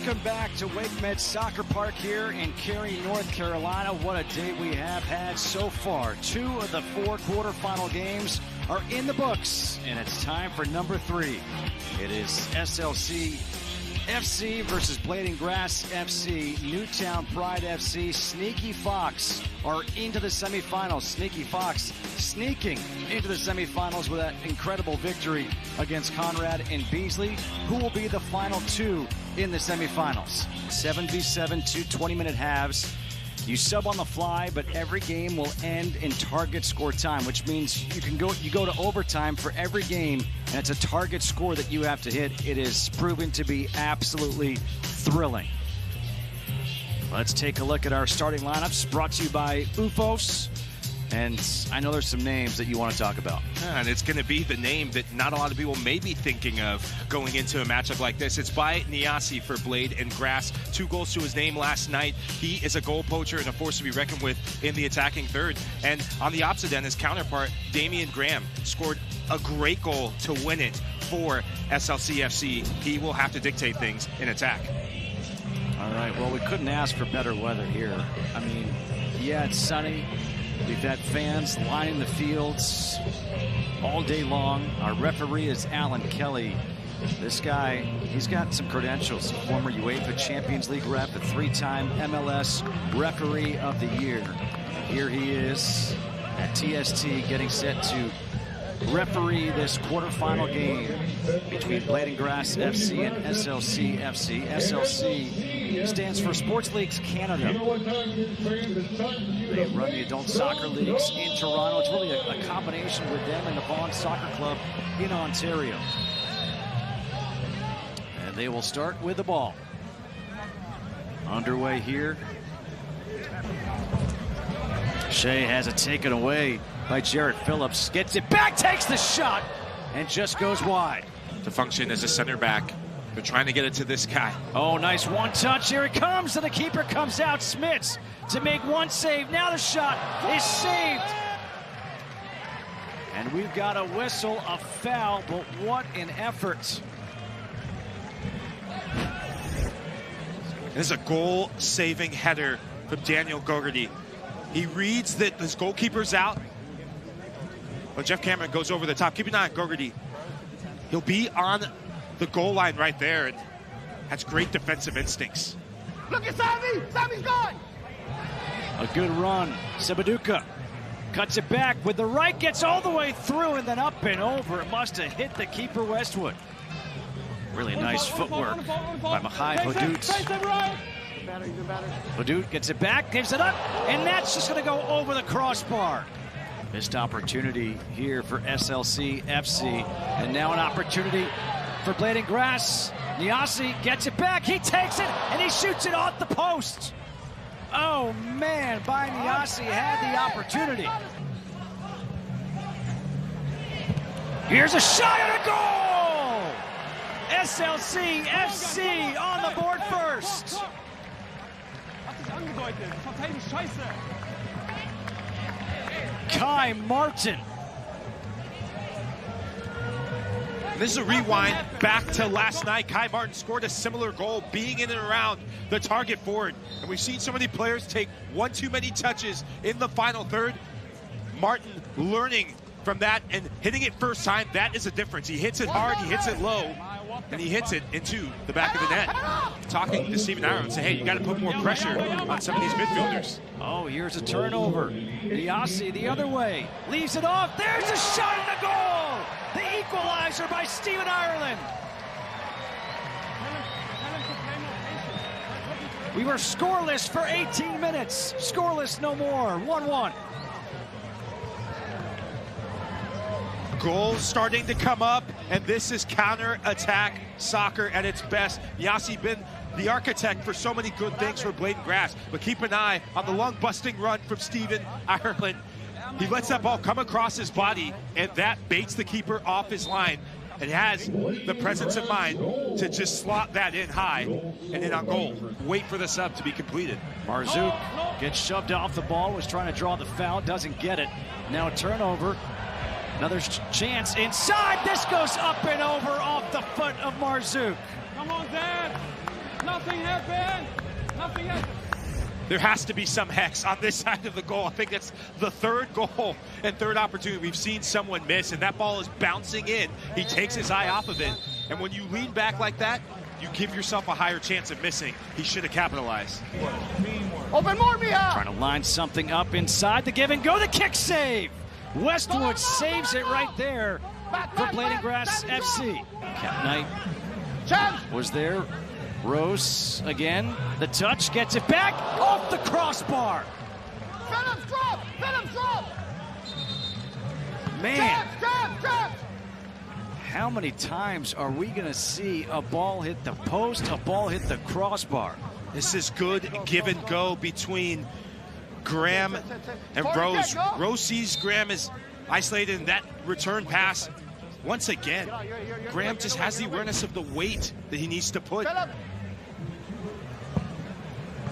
Welcome back to Wake Med Soccer Park here in Cary, North Carolina. What a day we have had so far. 2 of the 4 quarterfinal games are in the books, and it's time for number 3. It is SLC FC versus Blade and Grass FC. Newtown Pride FC, Sneaky Fox are into the semifinals. Sneaky Fox sneaking into the semifinals with that incredible victory against Conrad and Beasley, who will be the final 2 in the semifinals. 7v7, 2 20-minute halves. You sub on the fly, but every game will end in target score time, which means you go to overtime for every game, and it's a target score that you have to hit. It is proven to be absolutely thrilling. Let's take a look at our starting lineups, brought to you by UFOS. And I know there's some names that you want to talk about. Yeah, and it's going to be the name that not a lot of people may be thinking of going into a matchup like this. It's by Niasi for Blade and Grass. 2 goals to his name last night. He is a goal poacher and a force to be reckoned with in the attacking third. And on the opposite end, his counterpart, Damian Graham, scored a great goal to win it for SLC FC. He will have to dictate things in attack. All right, well, we couldn't ask for better weather here. I mean, yeah, it's sunny. We've had fans lining the fields all day long. Our referee is Alan Kelly. This guy, he's got some credentials. Former UEFA Champions League rep, a 3-time MLS Referee of the Year. Here he is at TST getting set to referee this quarterfinal game between Blade and Grass FC and SLC FC. SLC stands for Sports Leagues Canada. They run the adult soccer leagues in Toronto. It's really a combination with them and the Vaughan Soccer Club in Ontario. And they will start with the ball. Underway here. Shea has it taken away by Jarrett Phillips. Gets it back, takes the shot, and just goes wide. To function as a center back. They're trying to get it to this guy. Oh, nice one touch. Here it comes, and the keeper comes out. Smits to make one save. Now the shot is saved. And we've got a whistle, a foul, but what an effort. This is a goal-saving header from Daniel Gogarty. He reads that his goalkeeper's out. But Jeff Cameron goes over the top. Keep an eye on Gogarty. He'll be on the goal line right there and has great defensive instincts. Look at Sammy! Sammy's gone! A good run. Sebaduka cuts it back with the right, gets all the way through and then up and over. It must have hit the keeper Westwood. Really nice footwork by Mihai Hodut. Hodut gets it back, gives it up, and that's just going to go over the crossbar. Missed opportunity here for SLC FC, and now an opportunity for Blade and Grass. Niasi gets it back, he takes it, and he shoots it off the post. Oh man, by Niasi had the opportunity. Here's a shot and a goal! SLC FC on the board first. Kai Martin. This is a rewind back to last night. Kai Martin scored a similar goal, being in and around the target forward. And we've seen so many players take one too many touches in the final third. Martin learning from that and hitting it first time, that is a difference. He hits it hard, he hits it low, and he hits it into the back of the net. Talking to Stephen Ireland, say, hey, you got to put more pressure on some of these midfielders. Oh, here's a turnover. Niasi the other way, leaves it off. There's a shot and a goal! The equalizer by Stephen Ireland. We were scoreless for 18 minutes. Scoreless no more. 1-1. Goals starting to come up, and this is counter-attack soccer at its best. Niasi been the architect for so many good things for Blade and Grass, but keep an eye on the lung-busting run from Stephen Ireland. He lets that ball come across his body, and that baits the keeper off his line, and has the presence of mind to just slot that in high and in on goal. Wait for the sub to be completed. Marzouk gets shoved off the ball, was trying to draw the foul, doesn't get it. Now a turnover. Another chance inside. This goes up and over off the foot of Marzouk. Come on, Dad. Nothing happened. Nothing happened. There has to be some hex on this side of the goal. I think that's the third goal and third opportunity we've seen someone miss, and that ball is bouncing in. He takes his eye off of it, and when you lean back like that, you give yourself a higher chance of missing. He should have capitalized. Open more, Mija! Trying to line something up inside the give and go. The kick save. Westwood saves it right there for Blading Grass FC. Cap Knight was there. Rose again. The touch gets it back off the crossbar. Phillips drop! Phillips drop! Man, Jab! how many times are we going to see a ball hit the post, a ball hit the crossbar? This is good give and go between Graham and Rose. Rose sees Graham is isolated in that return pass. Once again, Graham just has the awareness of the weight that he needs to put.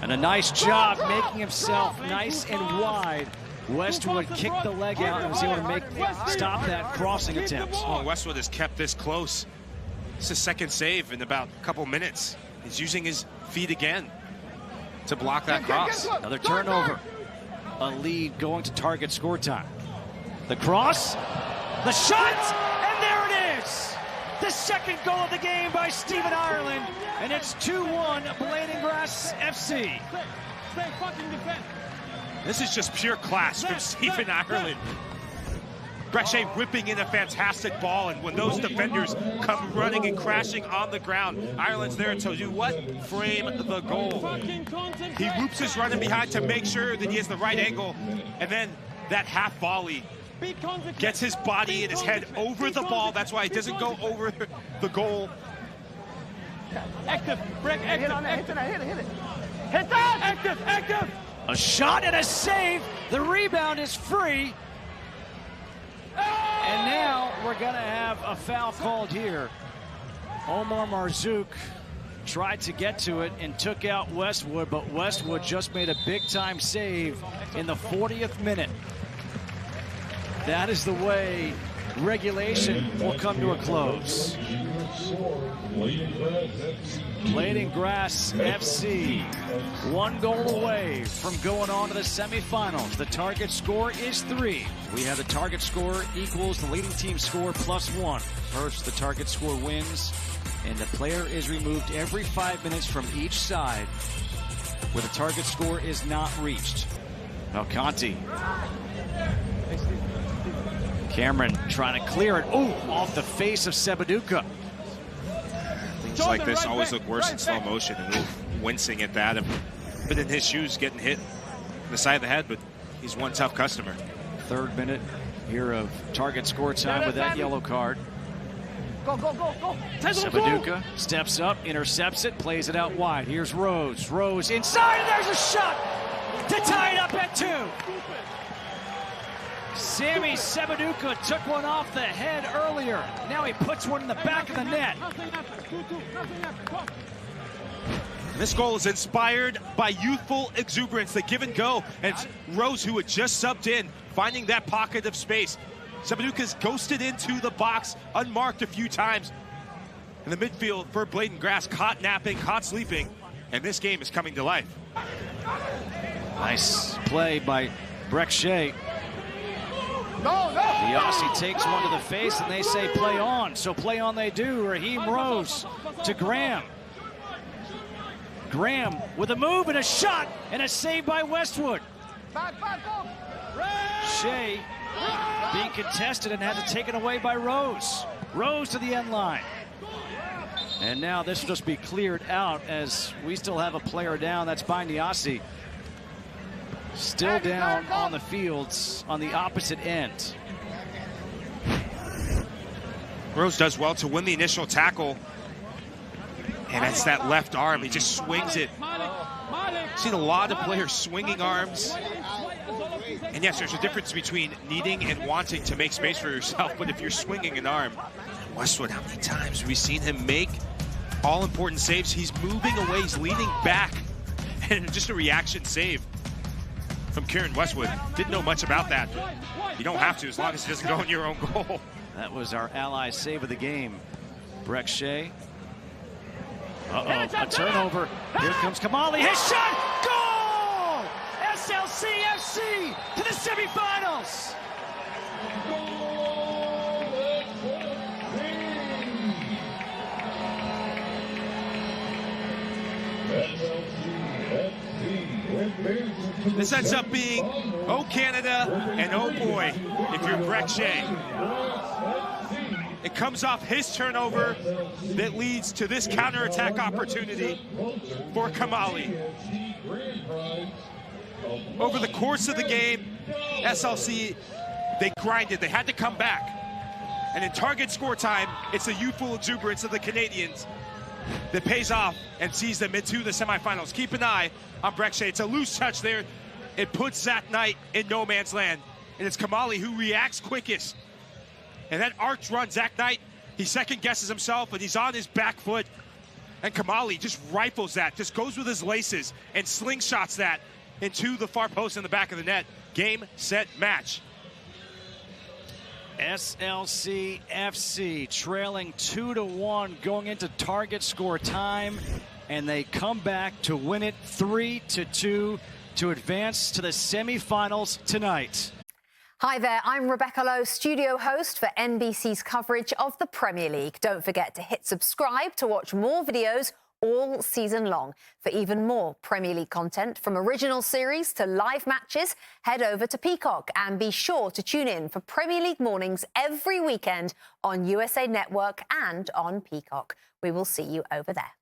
And a nice job making himself nice and wide. Westwood kicked the leg out and was able to stop that crossing attempt. Oh, Westwood has kept this close. It's his second save in about a couple minutes. He's using his feet again to block that cross. Another turnover. A lead going to target score time. The cross, the shot, and there it is! The second goal of the game by Stephen Ireland, and it's 2-1 Blading Grass FC. Stay fucking defend. This is just pure class from Stephen Ireland. Brechet whipping in a fantastic ball, and when those defenders come running and crashing on the ground, Ireland's there to do what? Frame the goal. He loops his running behind to make sure that he has the right angle, and then that half volley gets his body and his head over the ball. That's why it doesn't go over the goal. Active, break, active, hit it. Hit that! Active! A shot and a save. The rebound is free. And now we're going to have a foul called here. Omar Marzouk tried to get to it and took out Westwood, but Westwood just made a big-time save in the 40th minute. That is the way regulation will come to a close. Blading Grass FC, 1 goal away from going on to the semifinals. The target score is 3. We have the target score equals the leading team score +1. First, the target score wins, and the player is removed every 5 minutes from each side where the target score is not reached. Conti. Cameron trying to clear it. Oh, off the face of Sebaduka. Things like this always look worse in slow motion, and we're wincing at that. I've been in his shoes getting hit in the side of the head, but he's one tough customer. 3rd minute here of target score time with that yellow card. Go. Sebaduka steps up, intercepts it, plays it out wide. Here's Rose. Rose inside, and there's a shot to tie it up at 2. Sammy Sebaduka took one off the head earlier. Now he puts one in the back of the net. This goal is inspired by youthful exuberance, the give and go. And it's Rose, who had just subbed in, finding that pocket of space. Sebaduka's ghosted into the box, unmarked a few times. In the midfield for Blading Grass, caught napping, caught sleeping. And this game is coming to life. Nice play by Brechet. No. The Aussie takes one to the face, and they say play on. So play on they do. Raheem Rose to Graham. Graham with a move and a shot and a save by Westwood. Shea being contested and had to take it away by Rose. Rose to the end line. And now this will just be cleared out as we still have a player down. That's Bindiyasi. Still down on the fields on the opposite end. Rose does well to win the initial tackle. And it's that left arm. He just swings it. Seen a lot of players swinging arms. And yes, there's a difference between needing and wanting to make space for yourself. But if you're swinging an arm, Westwood, how many times have we seen him make all-important saves? He's moving away. He's leaning back. And just a reaction save from Kieran Westwood. Didn't know much about that. You don't have to, as long as it doesn't go in your own goal. That was our ally save of the game. Brechet A turnover. Here comes Chamale. His shot! Goal! SLC FC to the semifinals! This ends up being oh Canada and oh boy if you're Breck Shea. It comes off his turnover that leads to this counterattack opportunity for Chamale. Over the course of the game, SLC, they grinded. They had to come back. And in target score time, it's the youthful exuberance of the Canadians that pays off and sees them into the semifinals. Keep an eye on Breck Shea. It's a loose touch there. It puts Zach Knight in no man's land. And it's Chamale who reacts quickest. And that arch run, Zach Knight, he second guesses himself, and he's on his back foot. And Chamale just rifles that, just goes with his laces and slingshots that into the far post in the back of the net. Game, set, match. SLC FC trailing 2-1 going into target score time, and they come back to win it 3-2 to advance to the semifinals tonight. Hi there, I'm Rebecca Lowe, studio host for NBC's coverage of the Premier League. Don't forget to hit subscribe to watch more videos all season long. For even more Premier League content, from original series to live matches, head over to Peacock and be sure to tune in for Premier League mornings every weekend on USA Network and on Peacock. We will see you over there.